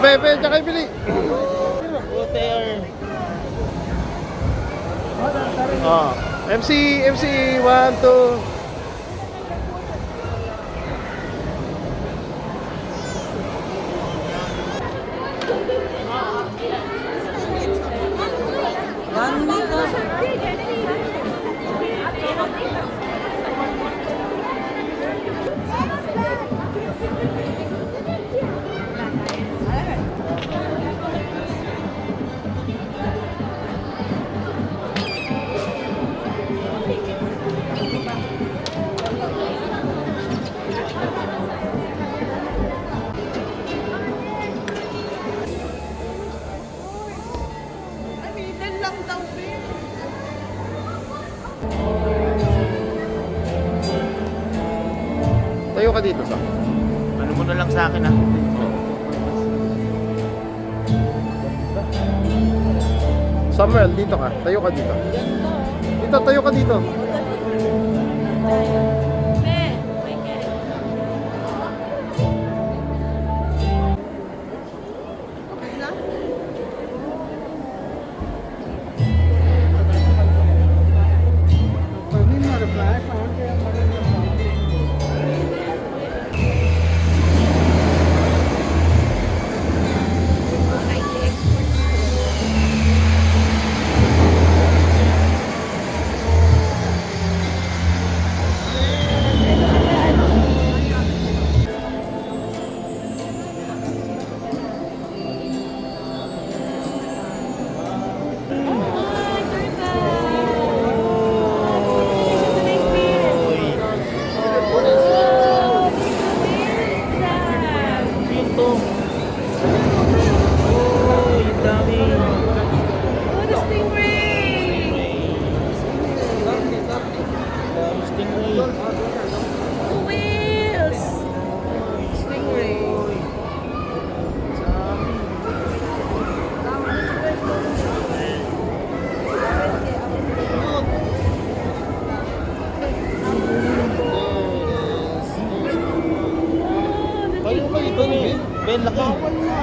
Pepe, tsaka ibili. Oh, MC 1, 2. Tayo ka dito sa. Ano mo na lang sa akin ah. Samuel, dito ka. Tayo ka dito. Dito, tayo ka dito. Ben, laki.